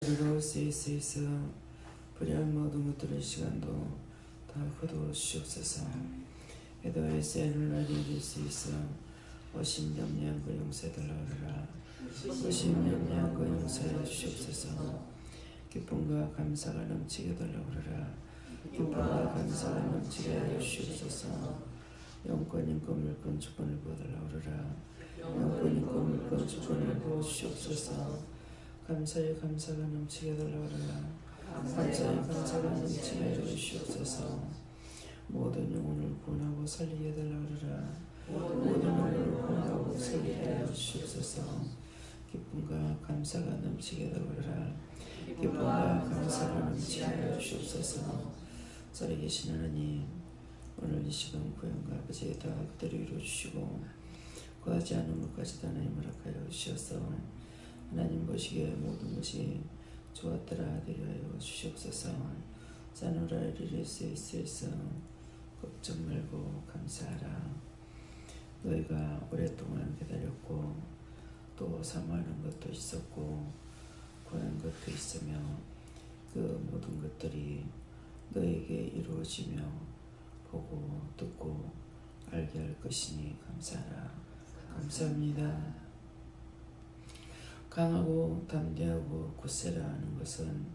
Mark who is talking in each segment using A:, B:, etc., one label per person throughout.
A: 그리로 쓰이쓰이서 불의한 모든 것들의 시간도 다 거두시옵소서. 기도의 세를 날릴 수 있어 오심염려한 그 용서해달라오라. 오심염려한 그 용서해 주시옵소서. 기쁨과 감사가 넘치게 달라오라. 기쁨과 감사가 넘치게 하여 주시옵소서. 영권 인권 물권 주권을 부어달라오라. 영권 인권 물권 주권을 부어주시옵소서. 감사의 감사가 넘치게 해달라오라. 감사의 감사가 넘치게 하여 주시옵소서. 모든 영혼을 구원하고 살리게 해달라오라. 모든 영혼을 구원하고 살리게 하여 주시옵소서. 기쁨과 감사가 넘치게 해달라오라. 기쁨과 감사가 넘치게 하여 주시옵소서. 살아계신 하나님, 오늘 이 시간 구원과 아버지의 다 그대로 이루어주시고 구하지 않은 것까지 다 하나님 허락하여 주셔서 하나님 보시기에 모든 것이 좋았더라 되게 하여 주시옵소서. 싸누라 이를 수 있어 걱정 말고 감사하라. 너희가 오랫동안 기다렸고 또 사모하는 것도 있었고 구하는 것도 있으며 그 모든 것들이 너에게 이루어지며 보고 듣고 알게 할 것이니 감사하라. 감사합니다. 강하고 담대하고 굳세라 하는 것은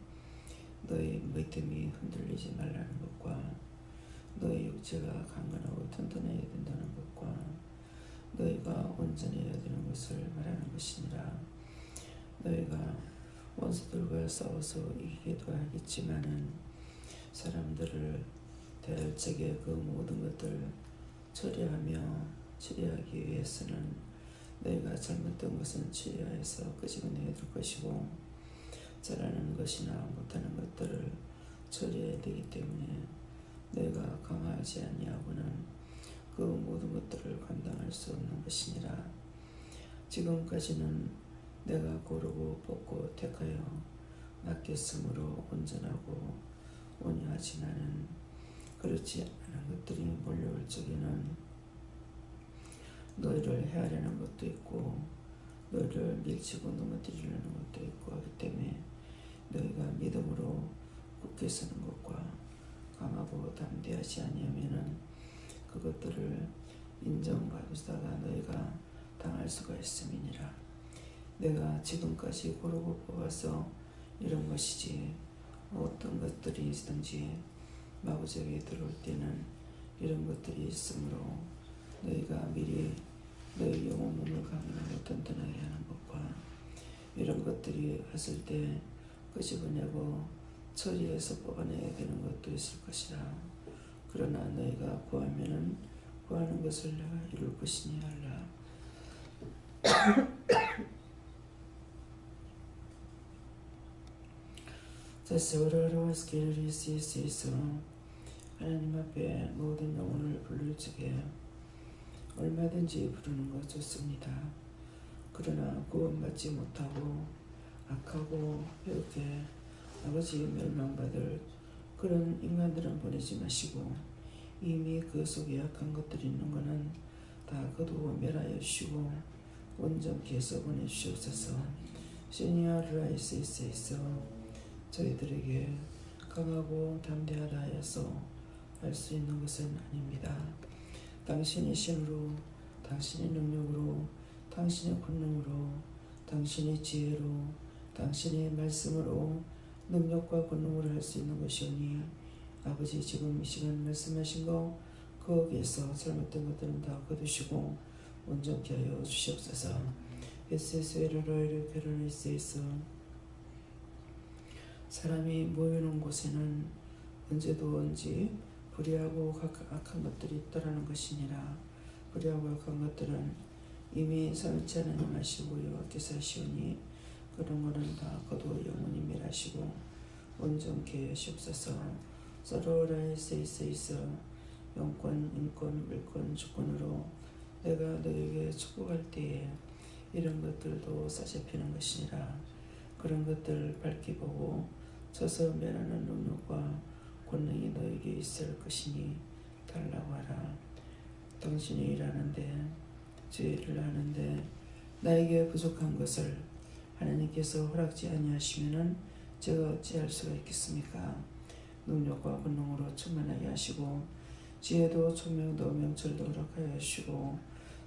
A: 너의 믿음이 흔들리지 말라는 것과 너의 육체가 강건하고 튼튼해야 된다는 것과 너희가 온전해야 되는 것을 말하는 것이니라. 너희가 원수들과 싸워서 이기기도 하겠지만은 사람들을 대할 적에 그 모든 것들을 처리하기 위해서는 너희가 잘못된 것은 치료해서 끄집어내야 될 것이고 잘하는 것이나 못하는 것들을 처리해야 되기 때문에 너희가 강하지 아니하고는 그 모든 것들을 감당할 수 없는 것이니라. 지금까지는 내가 고르고 뽑고 택하여 맡겼으므로 온전하고 온유하지만은 그렇지 않은 것들이 몰려올 적에는 너희를 헤아리는 것도 있고 너희를 밀치고 넘어뜨리려는 것도 있고 하기 때문에 너희가 믿음으로 굳게 서는 것과 강하고 담대하지 아니하면은 그것들을 인정받으다가 너희가 당할 수가 있음이니라. 내가 지금까지 고르고 뽑아서 이런 것이지 어떤 것들이 있든지 마구잡이에 들어올 때는 이런 것들이 있으므로 너희가 미리 너희 영혼 몸을 강건하고 튼튼하게 하는 것과 이런 것들이 왔을 때 끄집어내고 처리해서 뽑아내야 되는 것도 있을 것이라. 그러나 너희가 구하면은 구하는 것을 내가 이룰 것이니 알라. 자, 세월호로 스케일을 있어 하나님 앞에 모든 영혼을 부를 적에 얼마든지 부르는 것 좋습니다. 그러나 구원받지 못하고 악하고 배우게 아버지 멸망받을 그런 인간들은 보내지 마시고 이미 그 속에 약한 것들이 있는 것은 다 거두어 멸하여 주시고 온전케 해서 보내주시옵소서. 시니어라이스 있어 저희들에게 강하고 담대하다 하여서 할 수 있는 것은 아닙니다. 당신의 신으로, 당신의 능력으로, 당신의 권능으로, 당신의 지혜로, 당신의 말씀으로 능력과 권능으로 할 수 있는 것이오니 아버지 지금 이 시간 말씀하신 거 거기에서 잘못된 것들은 다 거두시고 온전케 하여 주시옵소서. 에세스에르로에르케르리스에서 사람이 모이는 곳에는 언제든지 불의하고 악한 것들이 있다라는 것이니라. 불의하고 악한 것들은 이미 삼위치 하나님 하시고 여호와께서 하시오니 그런 것은 다 거두어 영원히 멸하시고 온전케 하시옵소서. 서로라이스 있어 영권, 인권, 물권, 주권으로 내가 너에게 축복할 때에 이런 것들도 싸잡히는 것이니라. 그런 것들 밝히 보고 서서 멸하는 능력과 권능이 너에게 있을 것이니 달라고 하라. 당신이 일하는데 죄를 하는데 나에게 부족한 것을 하나님께서 허락지 아니하시면은 제가 어찌할 수가 있겠습니까? 능력과 권능으로 충만하게 하시고 지혜도 총명도 명철도 허락하여 주시고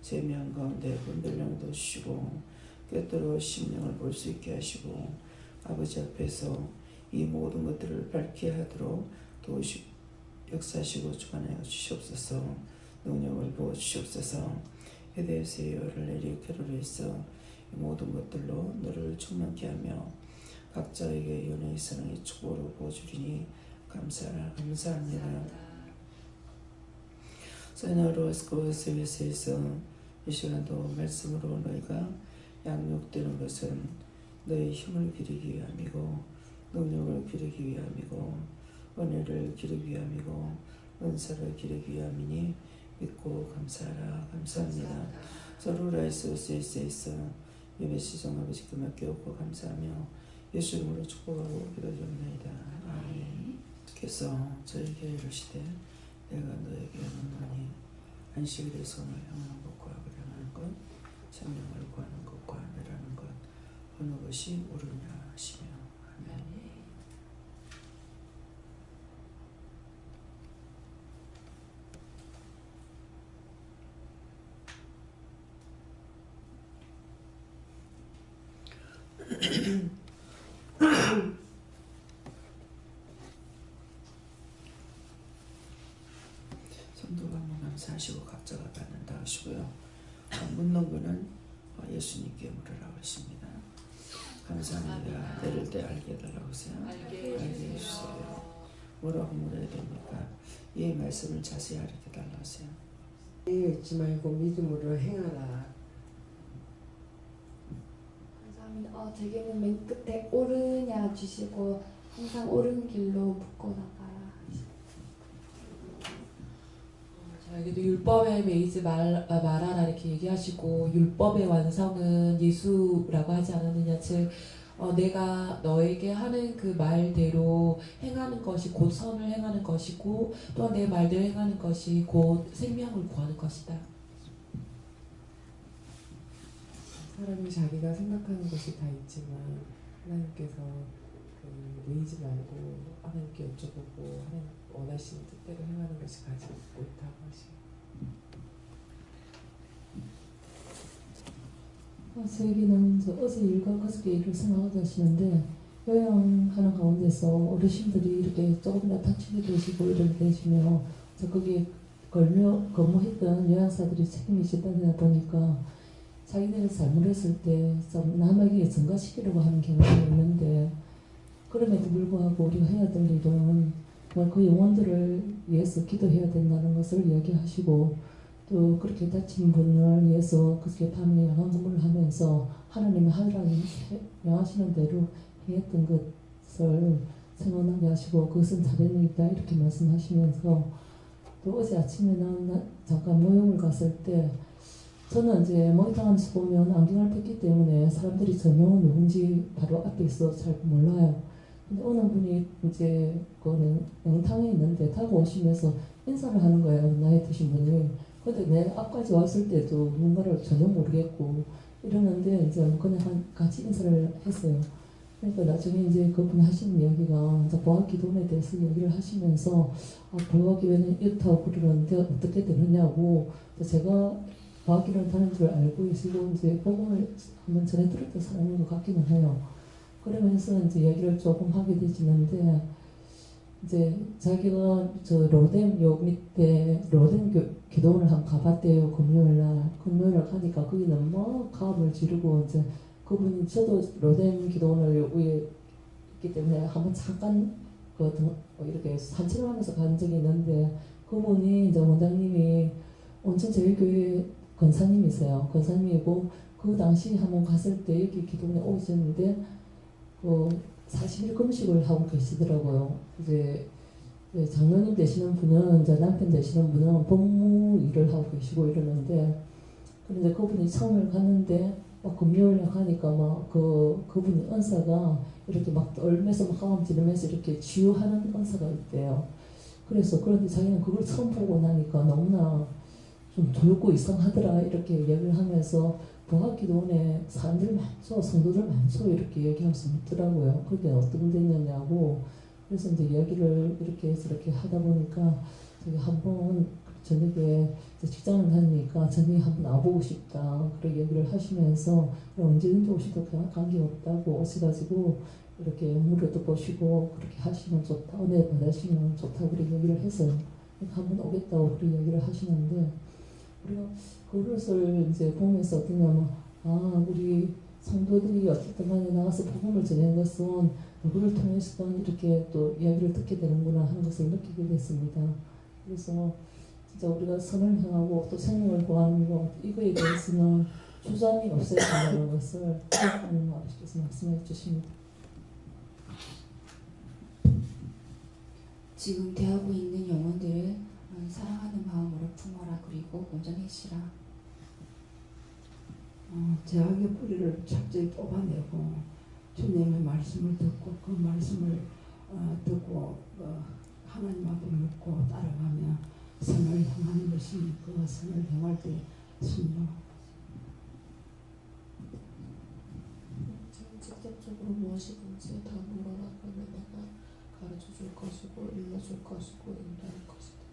A: 제 명 가운데 분별력도 주시고 꿰뚫어 심령을 볼 수 있게 하시고 아버지 앞에서 이 모든 것들을 밝게 하도록 도우시 역사하시고 주관하여 주시옵소서. 능력을 부어 주시옵소서. 에데세요를 내리 캐롤에 있어 이 모든 것들로 너를 충만케 하며 각자에게 연애의 사랑의 축복으로 부어주리니 감사합니다. 사이나로스코스에서 이 시간도 말씀으로 너희가 양육되는 것은 너희 힘을 기르기 위함이고 능력을 기르기 위함이고 은혜를 기르기 위함이고 은사를 기르기 위함이니 믿고 감사하라. 감사합니다. 서로 라이스오스에서 예배 시정 아버지께 맡겨오고 감사하며 예수 이름으로 축복하고 기도드립니다. 아멘. 주께서 저에게 이르시되 내가 너에게 명하니 안식일에 손을 향하는 것과 그려하는 것 생명을 구하는 것과 내라는 것 어느 것이 옳으냐 하시며 아멘. 성도가 감사하시고 각자가 받는다 하시고요. 묻는 거는 예수님께 물으라고 하십니다. 감사합니다. 내릴 때 알게 해달라고 하세요. 알게 해주세요. 뭐라고 물어야 됩니까? 이 말씀을 자세히 알게 해달라고 하세요.
B: 잊지 말고 믿음으로 행하라.
C: 감사합니다. 제게는 맨 끝에 옳으냐 주시고 항상 옳은 길로 묻고 나가라.
D: 여기도 율법에 매이지 말아라 이렇게 얘기하시고 율법의 완성은 예수라고 하지 않았느냐. 즉 내가 너에게 하는 그 말대로 행하는 것이 곧 선을 행하는 것이고 또한 내 말대로 행하는 것이 곧 생명을 구하는 것이다.
B: 사람이 자기가 생각하는 것이 다 있지만 하나님께서 매이지 말고 하나님께 여쭤보고 하나님 원하시는 뜻대로 행하는 것이 가지고 옳다고 하시고.
E: 저에게는 어제 일과 그저께 일을 생각하고 하시는데 요양하는 가운데서 어르신들이 이렇게 조금이나 다치게 되시고 이렇게 되시면 거기에 근무했던 요양사들이 책임이시다 보니까 자기들이 잘못했을 때 좀 남에게 전가시키려고 하는 경우가 있는데 그럼에도 불구하고 우리가 해야 될 일은 그 영혼들을 위해서 기도해야 된다는 것을 이야기하시고 또 그렇게 다친 분을 위해서 그렇게 밤에 야간 근무를 하면서 하나님의 하나님 명하시는 대로 행했던 것을 생각나게 하시고 그것은 잘한 일이다 이렇게 말씀하시면서 또 어제 아침에는 잠깐 모형을 갔을 때 저는 이제 모니터하면서 보면 안경을 뺐기 때문에 사람들이 저 명은 누군지 바로 앞에 있어 잘 몰라요. 근데 어느 분이 이제 그 명탕에 있는데 타고 오시면서 인사를 하는 거예요. 나이 드신 분이. 근데 내 앞까지 왔을 때도 누군가를 전혀 모르겠고 이러는데 이제 그냥 같이 인사를 했어요. 그러니까 나중에 이제 그분이 하시는 이야기가 이제 보아기도원에 대해서 얘기를 하시면서 보아기도원은 이렇다고 그러는데 어떻게 되느냐고 제가 보아기도원 다는 줄 알고 계시고 이제 복음을 한번 전해 들었던 사람인 것 같기는 해요. 그러면서 이제 얘기를 조금 하게 되시는데 이제 자기가 저 로뎀 요 밑에 로뎀 기도원을 한번 가봤대요. 금요일날 가니까 거기는 뭐 가음을 지르고 이제 그분이 저도 로뎀 기도원을 위에 있기 때문에 한번 잠깐 이렇게 산책을 하면서 간 적이 있는데 그분이 이제 원장님이 온천제일교회 권사님이세요. 권사님이고 그 당시 한번 갔을 때 여기 기도원에 오셨는데 40일 금식을 하고 계시더라고요. 이제 장로님 되시는 분은 이제 남편 되시는 분은 법무 일을 하고 계시고 이러는데 그런데 그분이 처음에 갔는데 금요일에 가니까 그분이 은사가 이렇게 막 떨면서 막 가음 지르면서 이렇게 치유하는 은사가 있대요. 그런데 자기는 그걸 처음 보고 나니까 너무나 좀 돌고 이상하더라 이렇게 얘기를 하면서 부학기도원에 사람들이 많죠, 성도들 많죠 이렇게 얘기할 수 있더라고요. 그게 어떤 문제냐고. 그래서 이제 이야기를 이렇게 저렇게 하다 보니까 저기 한번 저녁에 직장을 다니니까 저녁에 한번 와보고 싶다 그런 얘기를 하시면서 언제든지 오셔도 관계없다고 오셔가지고 이렇게 물어도 보시고 그렇게 하시면 좋다, 은혜 받으시면 좋다 그런 얘기를 해서 한번 오겠다고 그런 얘기를 하시는데 우리가 그것을 이제 보면서 어떠냐면 우리 성도들이 어쨌든 간에 나가서 복음을 전하는 것은 누구를 통해서든 이렇게 또 이야기를 듣게 되는구나 하는 것을 느끼게 됐습니다. 그래서 진짜 우리가 선을 향하고 또 생명을 구하는 것 이거에 대해서는 주저함이 없어야 된다는 것을 하나님 아버지께서 말씀해 주십니다.
C: 지금 대하고 있는 영혼들을 사랑하는 마음으로 품어라. 그리고 온전해지라.
F: 제약의 뿌리를 철저히 뽑아내고 주님의 말씀을 듣고 그 말씀을 듣고 하나님 앞에 묻고 따라가며 선을 향하는 것이 그 선을 향할 때 순종.
B: 직접적으로 무엇이든지 다 물어라. 그러면 내가 가르쳐 줄 것이고 일러줄 것이고 인도할 것이다.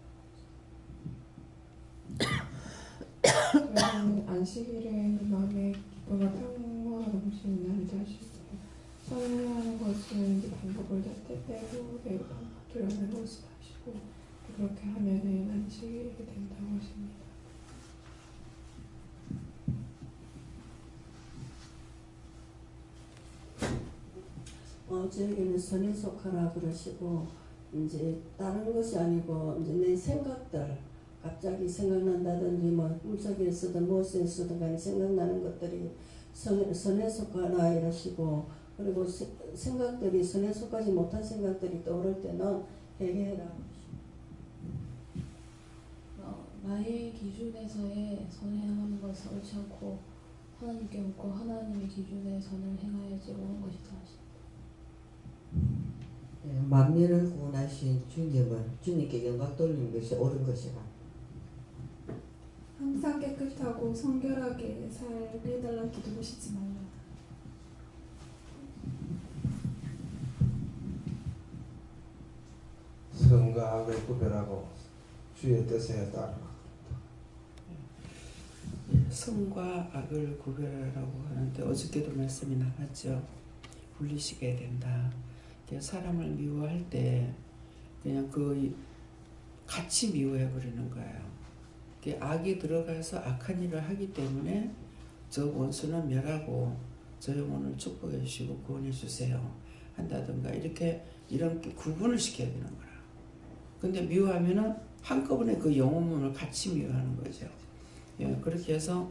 B: 그러면 안식일에 마음의 기쁨과 평화가 넘치는 날이 되시고 선을 하는 것은 이제 방법을 빼고 매우 반복적으로 모습하시고 그렇게 하면은 안식일이 된다고 하십니다.
F: 저에게는 선에 속하라 그러시고 이제 다른 것이 아니고 이제 내 생각들 갑자기 생각난다든지 뭐 꿈속에서든 무엇에서든 간에 생각나는 것들이 선에 속하라 이러시고 그리고 생각들이 선에 속하지 못한 생각들이 떠오를 때는 회개해라.
G: 나의 기준에서의 선을 행하는 것은 옳지 않고 하나님께 묻고 하나님의 기준의 선을 행하여지 옳은 것이다 하십니다.
H: 만민을 구원하신 주님은 주님께 영광 돌리는 것이 옳은 것이라.
I: 항상 깨끗하고 성결하게 살게 해달라 기도하시지 말라.
J: 선과 악을 구별하고 주의 뜻에 따라.
A: 선과 악을 구별하라고 하는데 어저께도 말씀이 나갔죠. 분리시켜야 된다. 사람을 미워할 때 그냥 그 같이 미워해 버리는 거예요. 악이 들어가서 악한 일을 하기 때문에 저 원수는 멸하고 저 영혼을 축복해 주시고 구원해 주세요 한다든가 이런 구분을 시켜야 되는 거라. 근데 미워하면은 한꺼번에 그 영혼을 같이 미워하는 거죠. 예, 그렇게 해서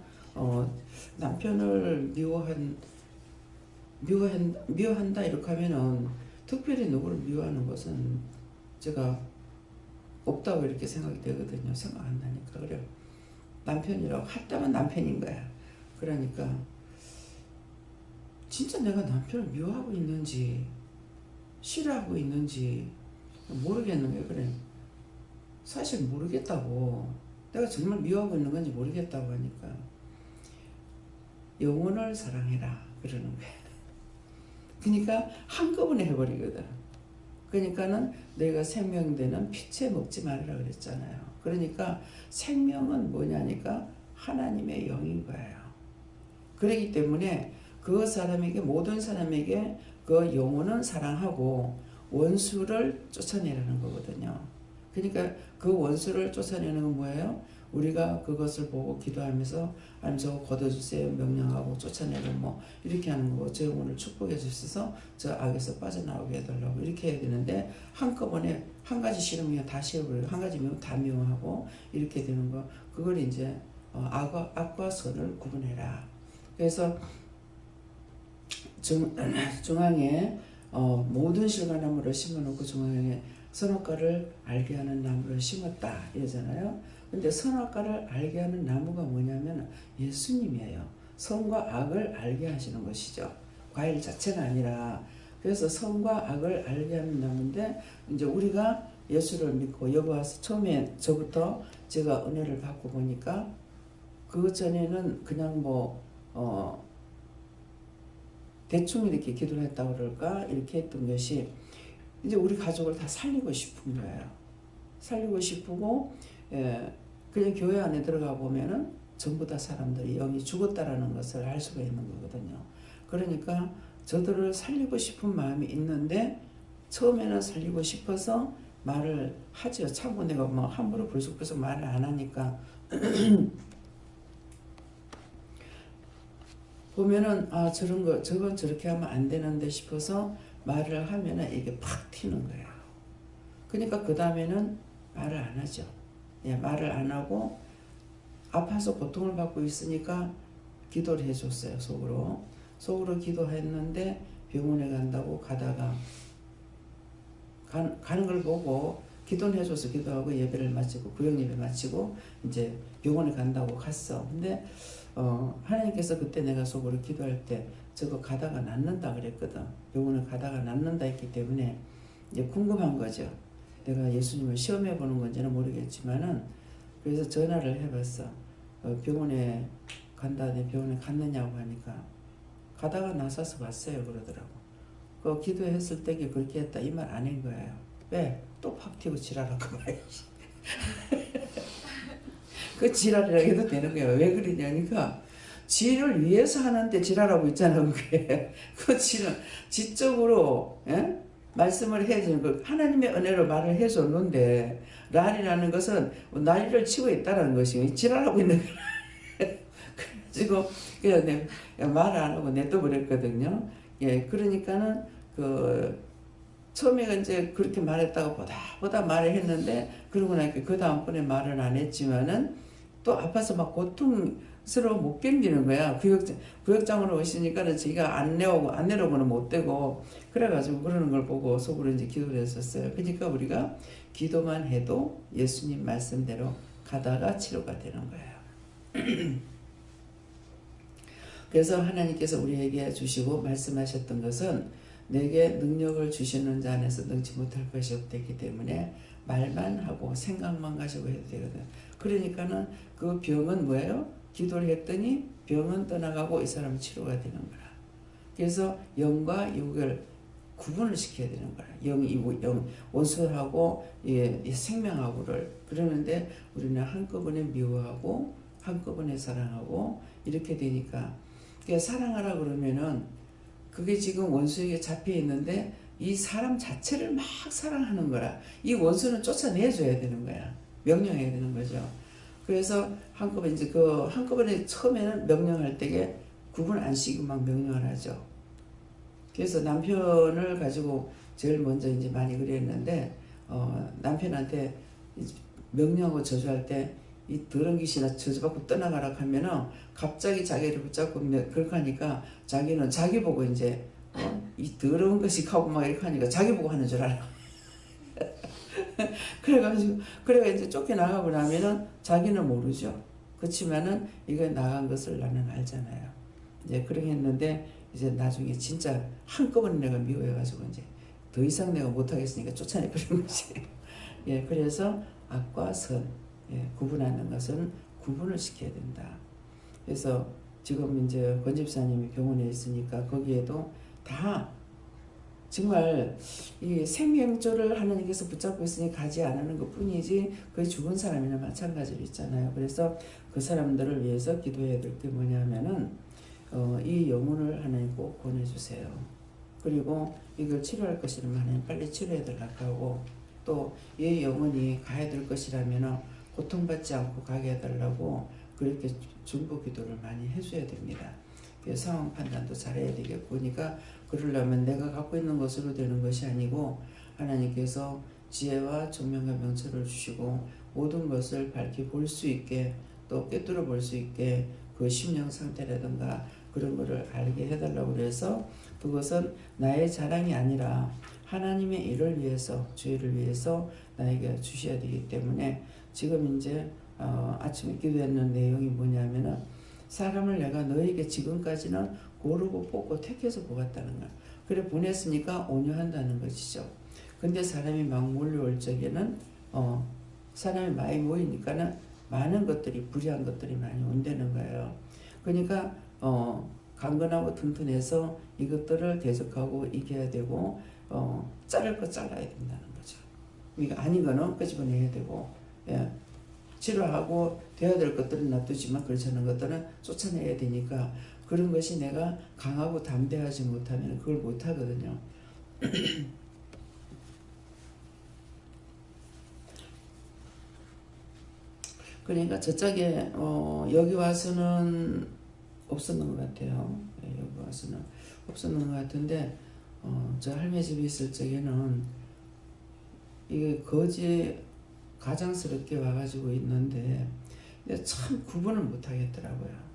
A: 남편을 미워한다 이렇게 하면은 특별히 누구를 미워하는 것은 제가 없다고 이렇게 생각이 되거든요. 생각 안 나니까. 그래 남편이라고 했다면 남편인 거야. 그러니까 진짜 내가 남편을 미워하고 있는지 싫어하고 있는지 모르겠는 거예요. 그래 사실 모르겠다고, 내가 정말 미워하고 있는 건지 모르겠다고 하니까 영혼을 사랑해라 그러는 거예요. 그러니까 한꺼번에 해버리거든. 그러니까는 내가 생명되는 피채 먹지 말라 그랬잖아요. 그러니까 생명은 뭐냐니까 하나님의 영인 거예요. 그렇기 때문에 그 사람에게, 모든 사람에게 그 영혼은 사랑하고 원수를 쫓아내라는 거거든요. 그러니까 그 원수를 쫓아내는 건 뭐예요? 우리가 그것을 보고 기도하면서 하나님 저거 걷어주세요 명령하고 쫓아내고 뭐 이렇게 하는 거고, 저 영혼을 축복해 주셔서 저 악에서 빠져나오게 해달라고 이렇게 해야 되는데 한꺼번에 한 가지 싫으면 다 싫어버리고 한 가지 미우면 다 미워하고 이렇게 되는 거, 그걸 이제 악과 선을 구분해라. 그래서 중앙에 모든 실과나무를 심어놓고 중앙에 선악과를 알게 하는 나무를 심었다 이러잖아요. 근데 선악과를 알게 하는 나무가 뭐냐면 예수님이에요. 선과 악을 알게 하시는 것이죠. 과일 자체가 아니라. 그래서 선과 악을 알게 하는 나무인데, 이제 우리가 예수를 믿고 여기 와서 처음에 저부터 제가 은혜를 받고 보니까 그 전에는 그냥 뭐 대충 이렇게 기도를 했다고 그럴까? 이렇게 했던 것이 이제 우리 가족을 다 살리고 싶은 거예요. 살리고 싶고 그냥 교회 안에 들어가 보면은 전부 다 사람들이 영이 죽었다라는 것을 알 수가 있는 거거든요. 그러니까 저들을 살리고 싶은 마음이 있는데 처음에는 살리고 싶어서 말을 하죠. 참고 내가 뭐 함부로 불쑥해서 말을 안 하니까 보면은 아 저건 저렇게 하면 안 되는데 싶어서 말을 하면은 이게 팍 튀는 거예요. 그러니까 그 다음에는 말을 안 하죠. 예, 말을 안 하고 아파서 고통을 받고 있으니까 기도를 해줬어요. 속으로 기도했는데 병원에 간다고 가다가 가는 걸 보고 기도는 해줘서 기도하고 예배를 마치고 구역예배 마치고 이제 병원에 간다고 갔어. 근데 하나님께서 그때 내가 속으로 기도할 때 저거 가다가 낫는다 그랬거든. 병원에 가다가 낫는다 했기 때문에 이제 궁금한 거죠. 내가 예수님을 시험해 보는 건지는 모르겠지만은 그래서 전화를 해봤어. 병원에 간다더니 병원에 갔느냐고 하니까 가다가 나서서 왔어요 그러더라고. 그 기도했을 때 그렇게 했다 이 말 아닌 거예요. 왜? 또 팍 튀고 지랄하고 말이지. 그 지랄이라고 해도 되는 거예요. 왜 그러냐니까 지를 위해서 하는데 지랄하고 있잖아 그게. 그 지는 지적으로 말씀을 해주는 거 하나님의 은혜로 말을 해줬는데 랄이라는 것은 난리를 치고 있다는 것이 지랄하고 있는 거예요. 그래가지고 그냥 말 안 하고 냅둬버렸거든요. 예, 그러니까는 처음에 이제 그렇게 말했다가 보다 말을 했는데 그러고 나니까 그 다음번에 말은 안 했지만은 또 아파서 막 고통스러워 못 견디는 거야. 구역장으로 오시니까는 지가 안 내려오고는 못 되고 그래가지고 그러는 걸 보고 속으로 이제 기도를 했었어요. 그러니까 우리가 기도만 해도 예수님 말씀대로 가다가 치료가 되는 거예요. 그래서 하나님께서 우리에게 주시고 말씀하셨던 것은 내게 능력을 주시는 자 안에서 능치 못할 것이 없기 때문에 말만 하고 생각만 가지고 해도 되거든. 그러니까는 그 병은 뭐예요? 기도를 했더니 병은 떠나가고 이 사람은 치료가 되는 거라. 그래서 영과 육을 구분을 시켜야 되는 거라. 영 원수하고 생명하고를 그러는데 우리는 한꺼번에 미워하고 한꺼번에 사랑하고 이렇게 되니까 사랑하라 그러면은 그게 지금 원수에게 잡혀 있는데 이 사람 자체를 막 사랑하는 거라. 이 원수는 쫓아내줘야 되는 거야. 명령해야 되는 거죠. 그래서 한꺼번에 처음에는 명령할 때에 구분 안 시키고 막 명령을 하죠. 그래서 남편을 가지고 제일 먼저 이제 많이 그랬는데 남편한테 명령하고 저주할 때 이 더러운 귀신아 저주받고 떠나가라 하면은 갑자기 자기를 붙잡고 그렇게 하니까 자기는 자기 보고 이제 이 더러운 것이 하고 막 이렇게 하니까 자기 보고 하는 줄 알아. 그래가 이제 쫓겨나가고 나면은 자기는 모르죠. 그렇지만은 이거 나간 것을 나는 알잖아요. 이제 그렇게 했는데 이제 나중에 진짜 한꺼번에 내가 미워해가지고 이제 더 이상 내가 못하겠으니까 쫓아내버린 거지. 예, 그래서 악과 선 구분하는 것은 구분을 시켜야 된다. 그래서 지금 이제 권 집사님이 병원에 있으니까 거기에도 다 정말 이 생명줄을 하나님께서 붙잡고 있으니 가지 않는 것 뿐이지 거의 죽은 사람이나 마찬가지로 있잖아요. 그래서 그 사람들을 위해서 기도해야 될 게 뭐냐면은 이 영혼을 하나님 꼭 보내주세요. 그리고 이걸 치료할 것이라면 하나님 빨리 치료해 달라고 하고 또 이 영혼이 가야 될 것이라면은 고통받지 않고 가게 해달라고 그렇게 중보 기도를 많이 해줘야 됩니다. 상황 판단도 잘해야 되겠고 그러니까 그러려면 내가 갖고 있는 것으로 되는 것이 아니고 하나님께서 지혜와 총명과 명철을 주시고 모든 것을 밝히 볼 수 있게 또 꿰뚫어 볼 수 있게 그 심령 상태라든가 그런 거를 알게 해달라고 그래서 그것은 나의 자랑이 아니라 하나님의 일을 위해서 주의를 위해서 나에게 주셔야 되기 때문에 지금 이제 아침에 기도했는 내용이 뭐냐면은 사람을 내가 너에게 지금까지는 고르고 뽑고 택해서 보았다는 거야. 그래 보냈으니까 온유한다는 것이죠. 근데 사람이 막 몰려올 적에는 사람이 많이 모이니까는 많은 것들이 불의한 것들이 많이 온다는 거예요. 그러니까 강건하고 튼튼해서 이것들을 대적하고 이겨야 되고 자를 거 잘라야 된다는 거죠. 그러니까 아닌 거는 끄집어내야 되고 치료하고 돼야 될 것들은 놔두지만 그렇지 않은 것들은 쫓아내야 되니까 그런 것이 내가 강하고 담대하지 못하면 그걸 못하거든요. 그러니까 저쪽에 여기 와서는 없었는 것 같아요. 여기 와서는 없었는 것 같은데 저 할매 집에 있을 적에는 이게 거지 가장스럽게 와가지고 있는데 참 구분을 못하겠더라고요.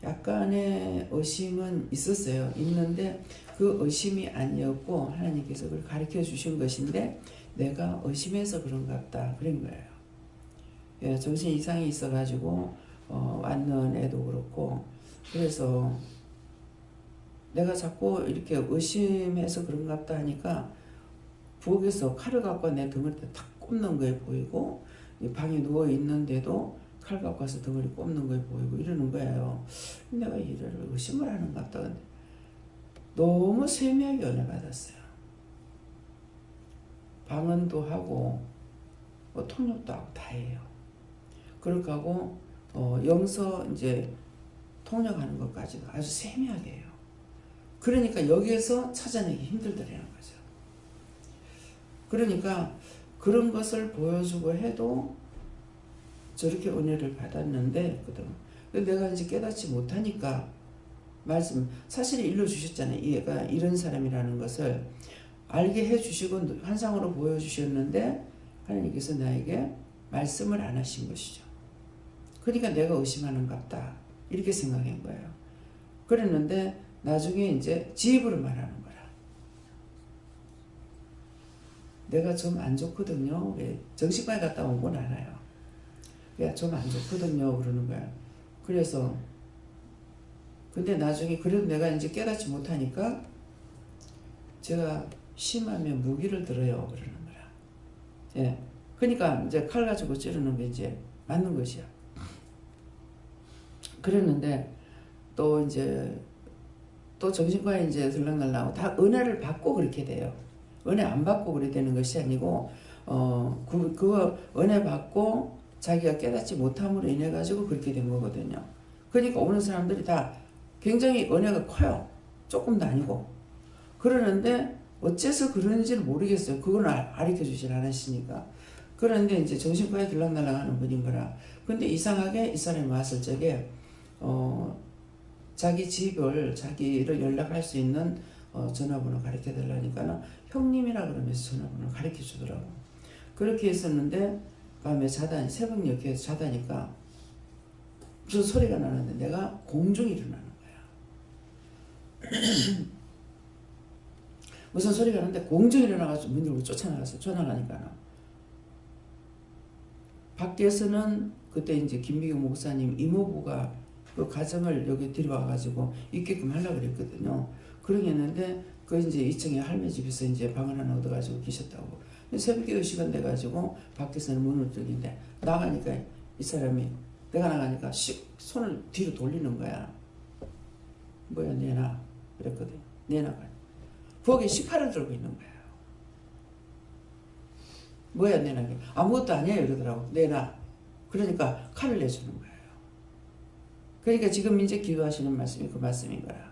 A: 약간의 의심은 있었어요. 있는데 그 의심이 아니었고 하나님께서 그걸 가르쳐 주신 것인데 내가 의심해서 그런가 보다 그런 거예요. 정신 이상이 있어가지고 왔는 애도 그렇고 그래서 내가 자꾸 이렇게 의심해서 그런가 보다 하니까 부엌에서 칼을 갖고 내 덩어리에 탁 꼽는 거에 보이고 방에 누워 있는데도 칼 갖고 와서 덩어리 꼽는 거에 보이고 이러는 거예요. 내가 이를 의심을 하는가 보다. 근데 너무 세미하게 은혜 받았어요. 방언도 하고 통역도 하고 다 해요. 그렇게 하고 영서 이제 통역하는 것까지도 아주 세미하게 해요. 그러니까 여기에서 찾아내기 힘들더라는 거죠. 그러니까 그런 것을 보여주고 해도 저렇게 은혜를 받았는데 내가 이제 깨닫지 못하니까 말씀 사실 일러주셨잖아요. 얘가 이런 사람이라는 것을 알게 해주시고 환상으로 보여주셨는데 하나님께서 나에게 말씀을 안 하신 것이죠. 그러니까 내가 의심하는가 보다 이렇게 생각한 거예요. 그랬는데 나중에 이제 지 입으로 말하는 거라. 내가 좀 안 좋거든요. 왜 정신과에 갔다 온 건 알아요. 야, 좀 안 좋거든요. 그러는 거야. 그래서 근데 나중에 그래도 내가 이제 깨닫지 못하니까 제가 심하면 무기를 들어요. 그러는 거라. 예. 그러니까 이제 칼 가지고 찌르는 게 이제 맞는 것이야. 그랬는데 또 이제 또 정신과에 이제 들락날락하고 다 은혜를 받고 그렇게 돼요. 은혜 안 받고 그래 되는 것이 아니고 그거 은혜 받고 자기가 깨닫지 못함으로 인해 가지고 그렇게 된 거거든요. 그러니까 오는 사람들이 다 굉장히 은혜가 커요. 조금도 아니고. 그러는데 어째서 그런지를 모르겠어요. 그건 가르쳐 주질 않으시니까. 그런데 이제 정신과에 들락날락하는 분인 거라. 근데 이상하게 이 사람이 왔을 적에 자기 집을 자기를 연락할 수 있는 전화번호 가르쳐 달라니까는 형님이라 그러면서 전화번호 가르쳐 주더라고. 그렇게 했었는데 밤에 자다 새벽 6시에 자다니까 무슨 소리가 나는데 내가 공중이 일어나는 거야. 무슨 소리가 나는데 공중이 일어나가지고 문 열고 쫓아나갔어. 쫓아나가니까 밖에서는 그때 이제 김미경 목사님 이모부가 그 가정을 여기 데려와가지고 있게끔 하려고 그랬거든요. 그러겠는데 그 이제 2층에 할매 집에서 이제 방을 하나 얻어가지고 계셨다고. 새벽에 2시간 돼가지고 밖에서는 문을 뚫는데 나가니까 이 사람이 내가 나가니까 손을 뒤로 돌리는 거야. 뭐야 내놔 그랬거든. 내놔가. 부엌에 식칼을 들고 있는 거예요. 뭐야 내놔. 아무것도 아니에요 이러더라고. 내놔. 그러니까 칼을 내주는 거예요. 그러니까 지금 이제 기도하시는 말씀이 그 말씀인 거라.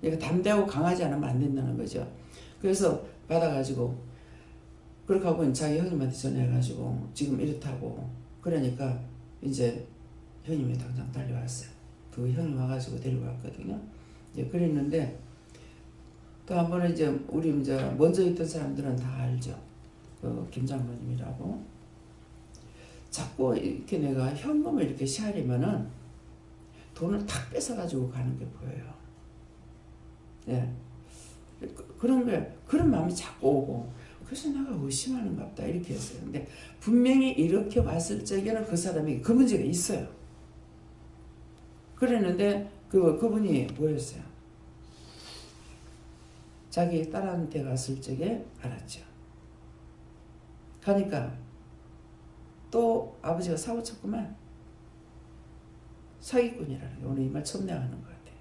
A: 얘가 담대하고 강하지 않으면 안 된다는 거죠. 그래서 받아가지고 그렇게 하고 자기 형님한테 전화해가지고 지금 이렇다고. 그러니까 이제 형님이 당장 달려왔어요. 그 형님 와가지고 데려왔거든요. 이제 그랬는데 또 한 번은 이제 우리 이제 먼저 있던 사람들은 다 알죠. 그 김장모님이라고. 자꾸 이렇게 내가 현금을 이렇게 시하려면은 돈을 탁 뺏어가지고 가는 게 보여요. 예. 그런 게, 그런 마음이 자꾸 오고, 그래서 내가 의심하는가 보다, 이렇게 했어요. 근데 분명히 이렇게 왔을 적에는 그 사람이 그 문제가 있어요. 그랬는데, 그분이 뭐였어요? 자기 딸한테 갔을 적에 알았죠. 가니까, 또 아버지가 사고 쳤구만. 사기꾼이라는 게 오늘 이 말 처음 내가 하는 것 같아.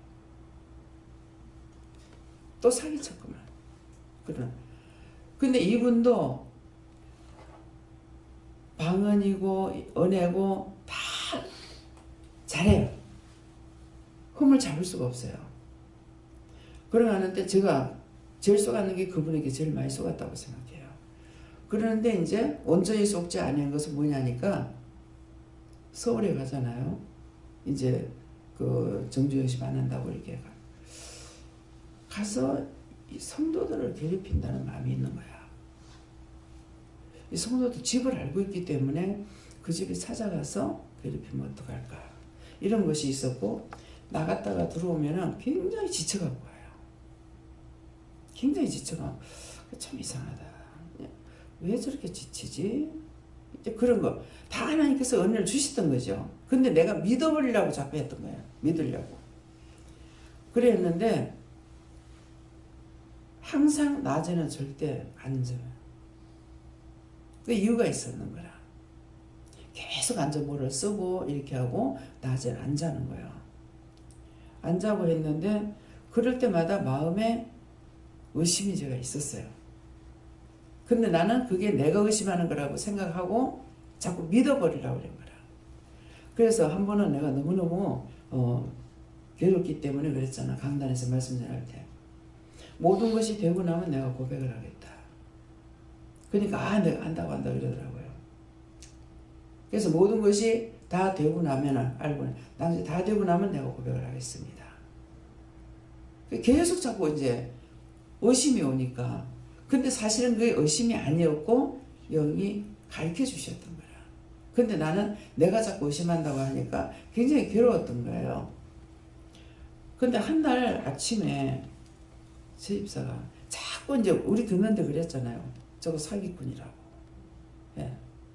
A: 또 사기쳤구만. 그러나 근데 이분도 방언이고 은혜고 다 잘해요. 흠을 잡을 수가 없어요. 그러는데 제가 제일 속았는 게 그분에게 제일 많이 속았다고 생각해요. 그러는데 이제 온전히 속지 않은 것은 뭐냐니까 서울에 가잖아요. 이제 그 정주영씨 만난다고 이렇게 가서 이 성도들을 괴롭힌다는 마음이 있는 거야. 이 성도도 집을 알고 있기 때문에 그 집에 찾아가서 괴롭히면 어떡할까 이런 것이 있었고, 나갔다가 들어오면은 굉장히 지쳐갖고 와요. 굉장히 지쳐가. 참 이상하다. 왜 저렇게 지치지? 이제 그런 거 다 하나님께서 은혜를 주시던 거죠. 근데 내가 믿어버리려고 자꾸 했던 거예요. 믿으려고. 그랬는데 항상 낮에는 절대 안 자요. 그 이유가 있었는 거라. 계속 앉아 뭐를 쓰고 이렇게 하고 낮에는 안 자는 거예요. 안 자고 했는데 그럴 때마다 마음에 의심이 제가 있었어요. 근데 나는 그게 내가 의심하는 거라고 생각하고 자꾸 믿어버리려고 그런 거라. 그래서 한 번은 내가 너무너무 괴롭기 때문에 그랬잖아. 강단에서 말씀 전할 때. 모든 것이 되고 나면 내가 고백을 하겠다. 그러니까 내가 안다고 한다 그러더라고요. 그래서 모든 것이 다 되고 나면 알고 나중에 다 되고 나면 내가 고백을 하겠습니다. 계속 자꾸 이제 의심이 오니까. 근데 사실은 그게 의심이 아니었고 영이 가르쳐 주셨던 거야. 근데 나는 내가 자꾸 의심한다고 하니까 굉장히 괴로웠던 거예요. 근데 한 날 아침에 제 집사가 자꾸 이제 우리 듣는데 그랬잖아요. 저거 사기꾼이라고. 예.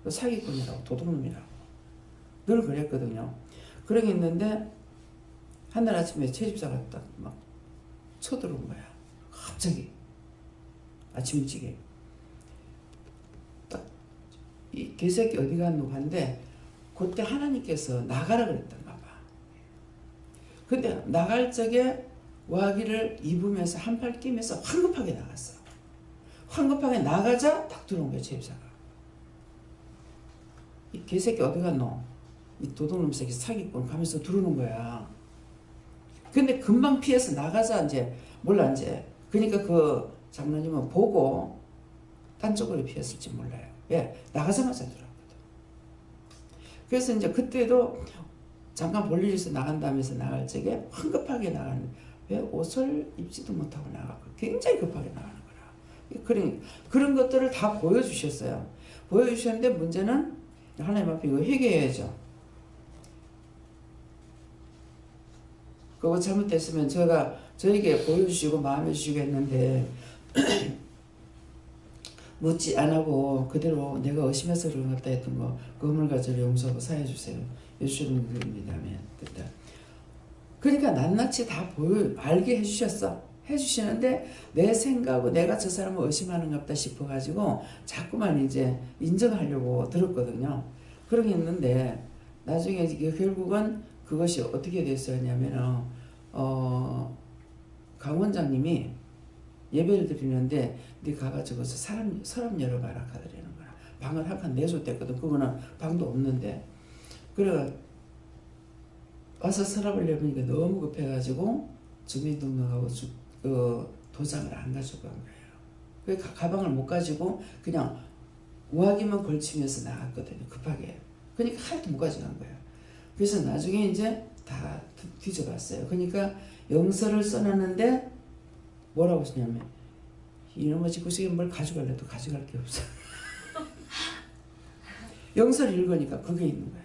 A: 사기꾼이라고, 도둑놈이라고. 늘 그랬거든요. 그러고 있는데 한 날 아침에 제 집사가 딱 막 쳐들어온 거야. 갑자기. 아침 일찍에. 딱, 이 개새끼 어디 갔노? 한데, 그때 하나님께서 나가라 그랬던가 봐. 근데 나갈 적에 와기를 입으면서 한팔 끼면서 황급하게 나갔어. 황급하게 나가자 딱 들어온 거야, 제 집사가. 이 개새끼 어디 갔노? 이 도둑놈 새끼 사기꾼 가면서 들어오는 거야. 근데 금방 피해서 나가자 이제 몰라 이제. 그러니까 그 장로님은 보고 딴 쪽으로 피했을지 몰라요. 왜? 나가자마자 들어왔거든. 그래서 이제 그때도 잠깐 볼 일이 있어 나간다면서 나갈 적에 황급하게 나가는, 왜 옷을 입지도 못하고 나가고 굉장히 급하게 나가는 거라. 그런 것들을 다 보여주셨어요. 보여주셨는데 문제는 하나님 앞에 이거 회개해야죠. 그거 잘못됐으면 저에게 보여주시고 마음에 주시고 했는데 묻지 안 하고 그대로 내가 의심해서 그런 것 같다 했던 거, 그 허물 가지고 용서하고 사해 주세요. 예수님 그입니다면 그때. 그러니까 낱낱이 다 알게 해주셨어. 해주시는데 내 생각하고 내가 저 사람을 의심하는 것 같다 싶어가지고 자꾸만 이제 인정하려고 들었거든요. 그런 게 있는데 나중에 결국은 그것이 어떻게 됐었냐면은 강 원장님이 예배를 드리는데 네 가가지고서 서랍 열어봐라 하더라는 거야. 방을 한 칸 내줬댔거든. 그거는 방도 없는데. 그래 와서 서랍을 열으니까 너무 급해가지고 주민등록하고 도장을 안 가지고 간 거예요. 그래서 가방을 못 가지고 그냥 우아기만 걸치면서 나갔거든요. 급하게. 그러니까 하나도 못 가져간 거예요. 그래서 나중에 이제 다 뒤져봤어요. 그러니까 영서를 써놨는데 뭐라고 쓰냐면 이놈의 집구석에 뭘 가져갈래도 가져갈 게 없어. 영서를 읽으니까 그게 있는 거예요.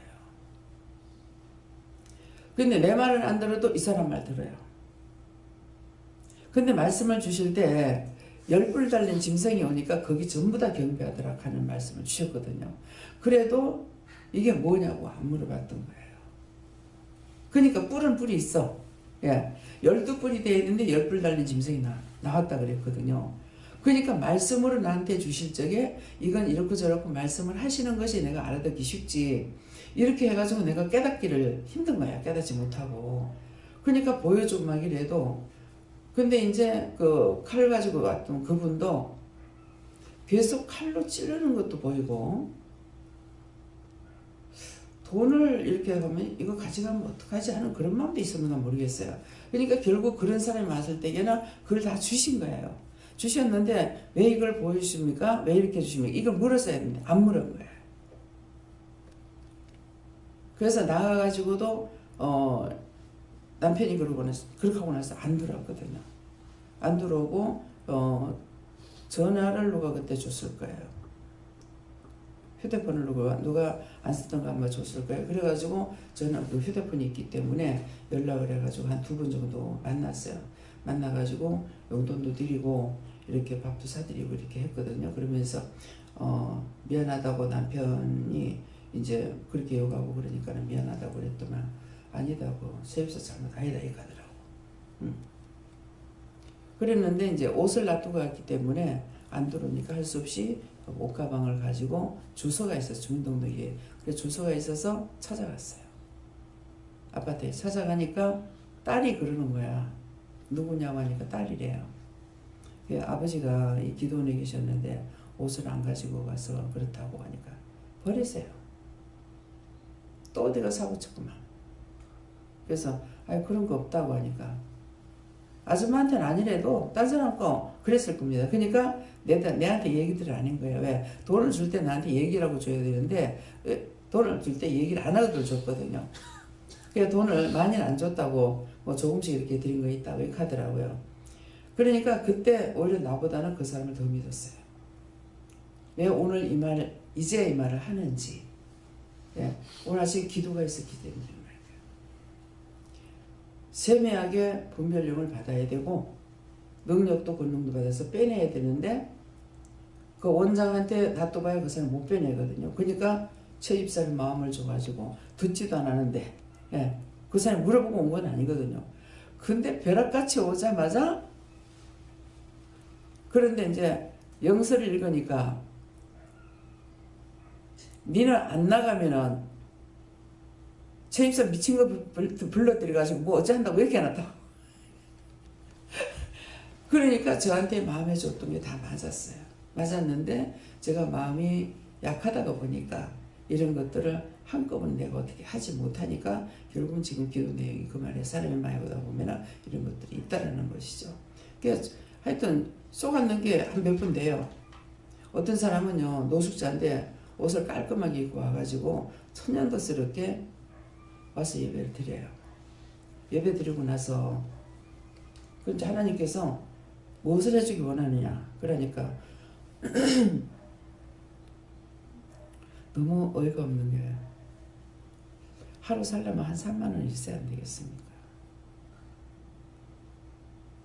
A: 근데 내 말을 안 들어도 이 사람 말 들어요. 근데 말씀을 주실 때 10불 달린 짐승이 오니까 거기 전부 다 경배하더라 하는 말씀을 주셨거든요. 그래도 이게 뭐냐고 안 물어봤던 거예요. 그러니까 뿔은 뿔이 있어. 예. 12뿔이 되어 있는데 10불 달린 짐승이 나왔다 그랬거든요. 그러니까 말씀으로 나한테 주실 적에 이건 이렇고 저렇고 말씀을 하시는 것이 내가 알아듣기 쉽지, 이렇게 해가지고 내가 깨닫기를 힘든 거야. 깨닫지 못하고. 그러니까 보여주고 이래도 근데 이제 그 칼 가지고 왔던 그분도 계속 칼로 찌르는 것도 보이고 돈을 이렇게 하면 이거 가져가면 어떡하지 하는 그런 마음도 있었는가 모르겠어요. 그러니까 결국 그런 사람이 왔을 때에는 그걸 다 주신 거예요. 주셨는데 왜 이걸 보여주십니까? 왜 이렇게 주십니까? 이걸 물었어야 했는데 안 물은 거예요. 그래서 나가가지고도 남편이 그렇게 하고 나서 안 들어왔거든요. 안 들어오고 전화를 누가 그때 줬을 거예요. 휴대폰을 누가 안 쓰던 거 아마 줬을 거예요. 그래가지고 저는 그 휴대폰이 있기 때문에 연락을 해가지고 한 2번 정도 만났어요. 만나가지고 용돈도 드리고 이렇게 밥도 사드리고 이렇게 했거든요. 그러면서 미안하다고 남편이 이제 그렇게 욕하고 그러니까 미안하다고 그랬더만 아니다고 세입사 잘못 아니다 이가더라고. 그랬는데 이제 옷을 놔두고 갔기 때문에 안 들어오니까 할 수 없이 옷가방을 가지고 주소가 있어서 주민등록에 그래서 주소가 있어서 찾아갔어요. 아파트에 찾아가니까 딸이 그러는 거야. 누구냐고 하니까 딸이래요. 아버지가 이 기도원에 계셨는데 옷을 안 가지고 가서 그렇다고 하니까 버리세요. 또 어디가 사고 싶구만. 그래서 그런 거 없다고 하니까 아줌마한테는 아니래도 딴 사람 거 그랬을 겁니다. 그러니까 내한테 얘기들을 안 한 거예요. 왜? 돈을 줄 때 나한테 얘기라고 줘야 되는데 돈을 줄 때 얘기를 안 하고 줬거든요. 그래서 돈을 많이는 안 줬다고 뭐 조금씩 이렇게 드린 거 있다고 이렇게 하더라고요. 그러니까 그때 오히려 나보다는 그 사람을 더 믿었어요. 왜 오늘 이제 이 말을 하는지. 예, 오늘 아침 기도가 있었기 때문에 말이에요. 세밀하게 분별력을 받아야 되고 능력도 권능도 받아서 빼내야 되는데 그 원장한테 놔둬봐야 그 사람 못 빼내거든요. 그러니까 최입사를 마음을 줘가지고 듣지도 않았는데 예, 그 사람이 물어보고 온 건 아니거든요. 근데 벼락같이 오자마자 그런데 이제 영서를 읽으니까 니는 안 나가면은 최입사 미친 거 불러들여가지고 뭐 어찌한다고 이렇게 해놨다고. 그러니까 저한테 마음에 줬던 게 다 맞았어요. 맞았는데 제가 마음이 약하다가 보니까 이런 것들을 한꺼번에 내가 어떻게 하지 못하니까 결국은 지금 기도 내용이 그 말에 사람이 많이 오다 보면 이런 것들이 있다라는 것이죠. 그래서 하여튼 속았는 게 한 몇 번 돼요. 어떤 사람은요 노숙자인데 옷을 깔끔하게 입고 와가지고 천연덕스럽게 와서 예배를 드려요. 예배 드리고 나서 그런데 하나님께서 무엇을 해주기 원하느냐 그러니까 너무 어이가 없는 게 하루 살려면 한 3만 원 있어야 안 되겠습니까?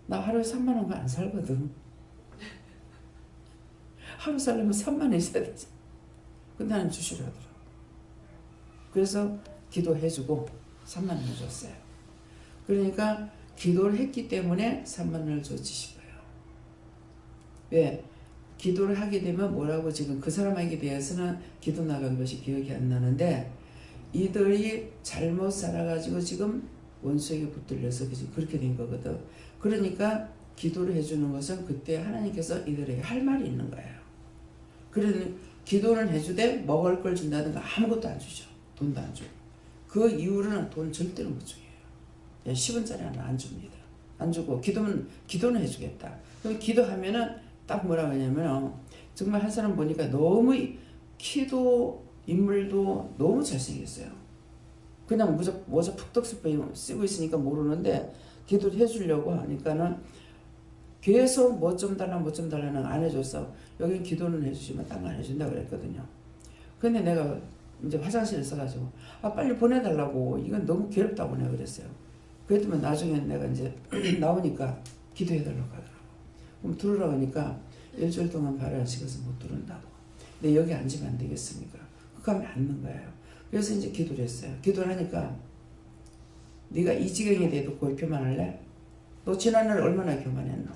A: 나 하루에 3만 원가 안 살거든. 하루 살려면 3만 원 있어야 되지. 근데 나는 주시려 하더라고. 그래서 기도해주고 3만 원을 줬어요. 그러니까 기도를 했기 때문에 3만 원을 줬지 싶어요. 왜? 기도를 하게 되면 뭐라고 지금 그 사람에게 대해서는 기도 나간 것이 기억이 안 나는데 이들이 잘못 살아가지고 지금 원수에게 붙들려서 지금 그렇게 된 거거든. 그러니까 기도를 해주는 것은 그때 하나님께서 이들에게 할 말이 있는 거예요. 그러니 기도를 해주되 먹을 걸 준다든가 아무것도 안 주죠. 돈도 안 주고. 그 이후로는 돈 절대로 못 줘요. 10원짜리 하나 안 줍니다. 안 주고 기도는 해주겠다. 그럼 기도하면은 딱 뭐라고 하냐면 정말 한 사람 보니까 너무 키도 인물도 너무 잘생겼어요. 그냥 모자 푹떡 쓰고 있으니까 모르는데 기도를 해주려고 하니까는 계속 뭐 좀 달라는 안 해줘서 여긴 기도는 해주시면 딴 거 안 해준다고 그랬거든요. 근데 내가 이제 화장실에 써가지고 빨리 보내달라고 이건 너무 괴롭다고 내가 그랬어요. 그랬더니 나중에 내가 이제 나오니까 기도해달라고 하더라고. 그럼 들으라고 하니까 일주일 동안 발을 안 식어서 못 들은다고. 근데 여기 앉으면 안 되겠습니까? 그거 하면 앉는 거예요. 그래서 이제 기도를 했어요. 기도를 하니까 네가 이 지경이 돼도 거기 교만할래? 너 지난날 얼마나 교만했노?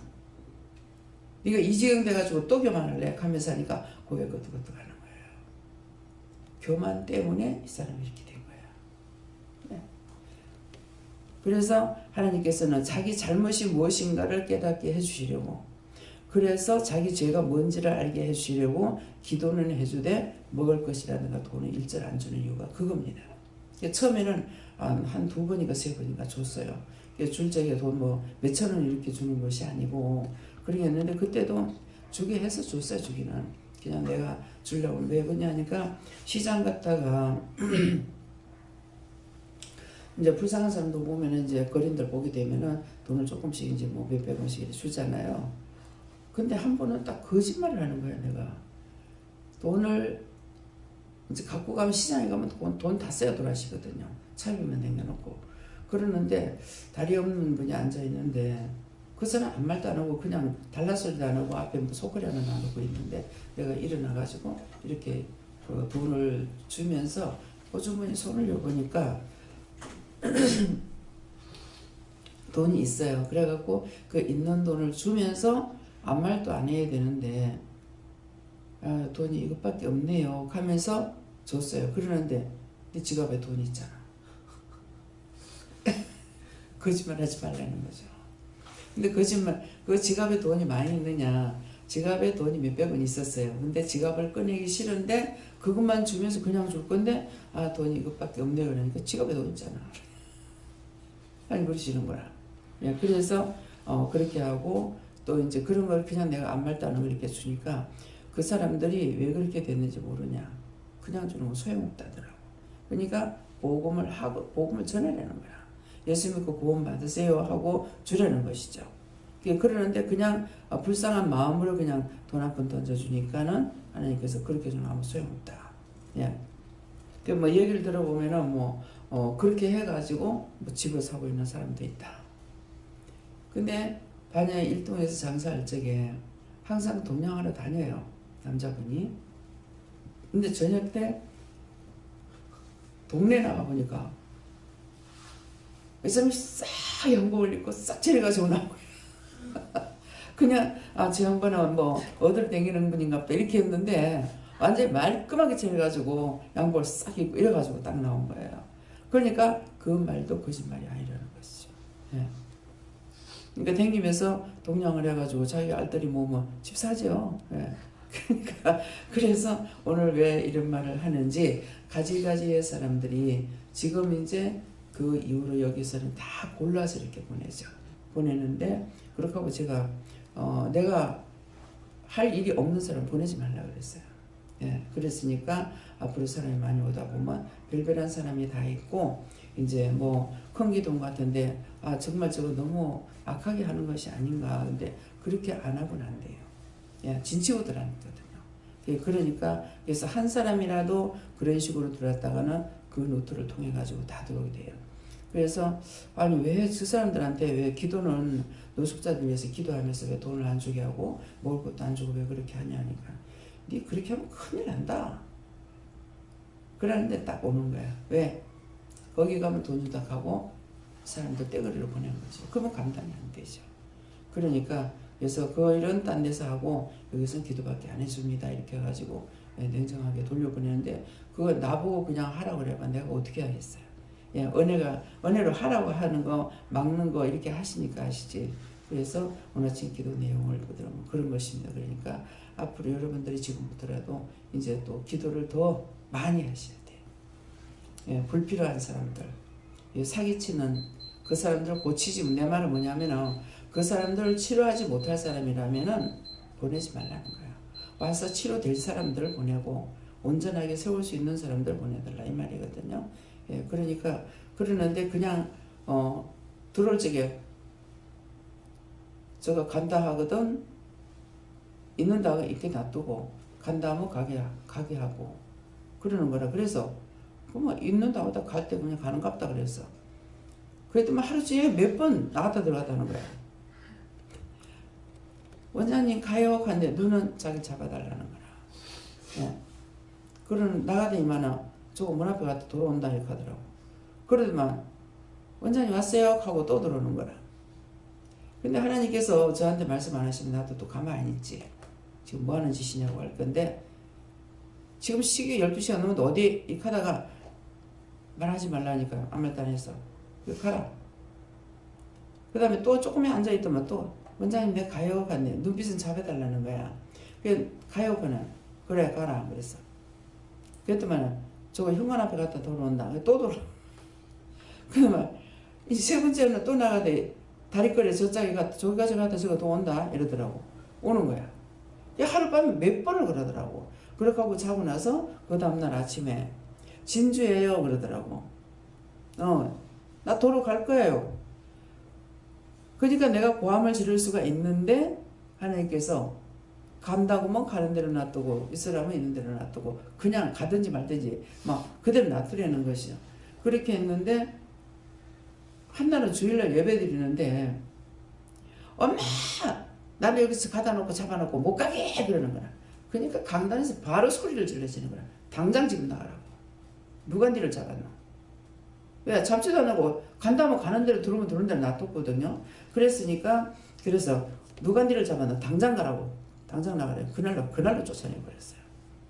A: 네가 이 지경 돼가지고 또 교만할래? 하면서 하니까 고개 끄덕끄덕 하는 거예요. 교만 때문에 이 사람이 이렇게 된 거야. 네. 그래서 하나님께서는 자기 잘못이 무엇인가를 깨닫게 해주시려고, 그래서 자기 죄가 뭔지를 알게 해주시려고 기도는 해주되 먹을 것이라든가 돈을 일절 안 주는 이유가 그겁니다. 처음에는 한 2번인가 3번인가 줬어요. 줄 적에 돈 뭐 몇천 원 이렇게 주는 것이 아니고 그러겠는데, 그때도 주게 해서 줬어요. 주기는 그냥 내가 주려고. 왜 그러냐니까 시장 갔다가 이제 불쌍한 사람도 보면은 이제 거린들 보게 되면은 돈을 조금씩 이제 뭐 몇백 원씩 주잖아요. 근데 한 번은 딱 거짓말을 하는 거야. 내가 돈을 이제 갖고 가면, 시장에 가면 돈 다 써야 돌아시거든요. 차비만 남겨놓고. 그러는데 다리 없는 분이 앉아있는데 그 사람 아무 말도 안 하고 그냥 달라소리도 안 하고 앞에 뭐 소리 하나 나누고 있는데, 내가 일어나가지고 이렇게 그 돈을 주면서 호주머니 손을 여보니까 돈이 있어요. 그래갖고 그 있는 돈을 주면서 아무 말도 안 해야 되는데, 돈이 이것밖에 없네요 하면서 줬어요. 그러는데 네 지갑에 돈이 있잖아. 거짓말 하지 말라는 거죠. 근데 거짓말, 그 지갑에 돈이 많이 있느냐, 지갑에 돈이 몇백 원 있었어요. 근데 지갑을 꺼내기 싫은데 그것만 주면서 그냥 줄 건데, 돈이 이것밖에 없네요. 그러니까 지갑에 돈 있잖아. 아니 그러시는 거야. 그래서 그렇게 하고, 또 이제 그런 걸 그냥 내가 아무 말도 안 하고 이렇게 주니까 그 사람들이 왜 그렇게 됐는지 모르냐, 그냥 주는 거 소용없다더라고. 그러니까 복음을 하고 복음을 전해내는 거야. 예수 믿고 구원 받으세요 하고 주려는 것이죠. 그러는데 그냥 불쌍한 마음으로 그냥 돈 한 푼 던져주니까는 하나님께서 그렇게 좀 아무 소용없다. 예. 뭐 얘기를 들어보면은 그렇게 해가지고 뭐 집을 사고 있는 사람도 있다. 근데 반야 일동에서 장사할 적에 항상 동냥하러 다녀요. 남자분이. 근데 저녁 때 동네 나가보니까 이 사람이 싹 양복을 입고 싹 차려가지고 나오고 그냥 저 양반은 뭐 어디를 댕기는 분인가 보다 이렇게 했는데, 완전히 말끔하게 차려가지고 양복을 싹 입고 이래가지고 딱 나온 거예요. 그러니까 그 말도 거짓말이 아니라는 것이죠. 예. 그러니까 댕기면서 동냥을 해가지고 자기 알뜰히 집 사죠. 예. 그러니까 그래서 오늘 왜 이런 말을 하는지, 가지가지의 사람들이 지금 이제 그 이후로 여기서는 다 골라서 이렇게 보내는데, 그렇게 하고 제가 내가 할 일이 없는 사람 보내지 말라 그랬어요. 예, 그랬으니까 앞으로 사람이 많이 오다 보면 별별한 사람이 다 있고, 이제 뭐 큰 기둥 같은데 정말 저거 너무 악하게 하는 것이 아닌가. 근데 그렇게 안 하고는 안 돼요. 예, 진치고들 하거든요. 그러니까 그래서 한 사람이라도 그런 식으로 들어왔다가는 그 노트를 통해 가지고 다 들어오게 돼요. 그래서 아니 왜 저 사람들한테 왜 기도는 노숙자들 위해서 기도하면서 왜 돈을 안 주게 하고 먹을 것도 안 주고 왜 그렇게 하냐니까, 네 그렇게 하면 큰일 난다. 그러는데 딱 오는 거야. 왜? 거기 가면 돈 주다 가고 사람들 떼거리로 보내는 거죠. 그러면 감당이 안 되죠. 그러니까 그래서 이런 딴 데서 하고 여기서는 기도밖에 안 해줍니다. 이렇게 해가지고 냉정하게 돌려보내는데, 그거 나보고 그냥 하라고 그래봐 내가 어떻게 하겠어요. 예, 은혜로 하라고 하는 거 막는 거 이렇게 하시니까 하시지. 그래서 오늘 아침 기도 내용을 보더라면 그런 것입니다. 그러니까 앞으로 여러분들이 지금부터라도 이제 또 기도를 더 많이 하셔야 돼요. 예, 불필요한 사람들, 사기치는 그 사람들을 고치지. 내 말은 뭐냐면은 그 사람들을 치료하지 못할 사람이라면은 보내지 말라는 거야. 와서 치료될 사람들을 보내고 온전하게 세울 수 있는 사람들을 보내달라 이 말이거든요. 예, 그러니까 그러는데 그냥 들어올 적에 저거 간다 하거든 있는다고 있게 놔두고 간다 하면 가게 하고 그러는 거라. 그래서 그만 있는다고 다 갈 때 그냥 가는갑다 그랬어. 그랬더니 하루 종일 몇 번 나갔다 들어갔다 하는 거야. 원장님 가요 하는데 눈은 자기 잡아달라는 거라. 예. 그러는 나가더니만은 저거 문 앞에 갔다 돌아온다 이렇게 하더라고. 그러더만 원장님 왔어요 하고 또 들어오는 거라. 근데 하나님께서 저한테 말씀 안 하시면 나도 또 가만히 있지. 지금 뭐 하는 짓이냐고 할 건데, 지금 시계 12시가 넘어도 어디 이 가다가 말하지 말라니까 아무 말도 안 했어. 가라. 그 다음에 또 조금만 앉아있더만 또 원장님 내가 가요 갔네. 눈빛은 잡아달라는 거야. 그 가요 그는 그래 가라 그랬어. 그랬더만 저거 현관 앞에 갔다 돌아온다. 또 돌아. 그러면 이제 세 번째는 또 나가대 다리거리에 저쪽에 갔다 저기까지 갔다 저거 또 온다 이러더라고. 오는 거야. 하룻밤에 몇 번을 그러더라고. 그렇게 하고 자고 나서 그 다음날 아침에 진주예요 그러더라고. 나 도로 갈 거예요. 그러니까 내가 고함을 지를 수가 있는데 하나님께서 간다고만 가는 대로 놔두고 있으라면 있는 대로 놔두고 그냥 가든지 말든지 막 그대로 놔두려는 것이요. 그렇게 했는데 한날은 주일날 예배 드리는데 엄마 나를 여기서 가다 놓고 잡아놓고 못 가게 그러는 거야. 그러니까 강단에서 바로 소리를 질러지는 거야. 당장 지금 나가라고. 누가 니를 잡았나. 왜 잡지도 안 하고 간다면 가는 대로 들어오면 들어오는 대로 놔뒀거든요. 그랬으니까 그래서 누가 니를 잡았나 당장 가라고. 당장 나가래. 그날로 쫓아내버렸어요.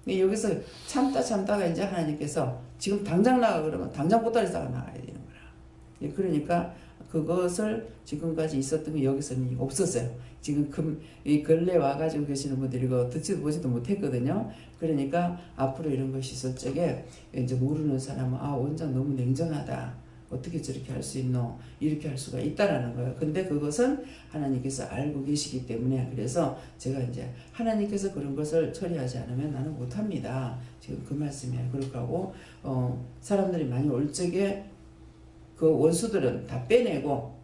A: 여기서 참다가 이제 하나님께서 지금 당장 나가 그러면 당장 보따리 싸가 나가야 되는 거라. 그러니까 그것을 지금까지 있었던 게 여기서는 없었어요. 지금 이 근래 와가지고 계시는 분들이 듣지도 보지도 못했거든요. 그러니까 앞으로 이런 것이 있을 적에 이제 모르는 사람은 원장 너무 냉정하다. 어떻게 저렇게 할 수 있노? 이렇게 할 수가 있다라는 거예요. 근데 그것은 하나님께서 알고 계시기 때문에 그래서 제가 이제 하나님께서 그런 것을 처리하지 않으면 나는 못합니다. 지금 그 말씀이에요. 그렇게 하고 사람들이 많이 올 적에 그 원수들은 다 빼내고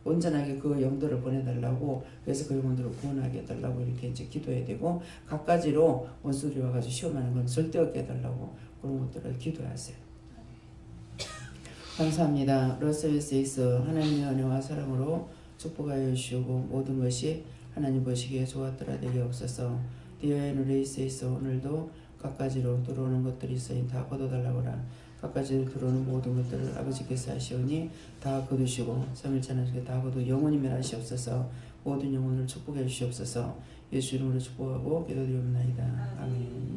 A: 온전하게 그 영들을 보내달라고 그래서 그 영들을 구원하게 해달라고 이렇게 이제 기도해야 되고 갖가지로 원수들이 와가지고 시험하는 건 절대 없게 해달라고 그런 것들을 기도하세요. 감사합니다. 러셀스에 있어 하나님의 은혜와 사랑으로 축복하여 주시고 모든 것이 하나님 보시기에 좋았더라 되게 없어서 디어앤 레이스에 있어 오늘도 갖가지로 들어오는 것들이 있으니 다 걷어달라고라. 갖가지로 들어오는 모든 것들을 아버지께서 하시오니 다 거두시고 3일차 나중에 다 거두 영원히 멸하시옵소서. 모든 영혼을 축복해 주시옵소서. 예수 이름으로 축복하고 기도드리옵나이다. 아멘.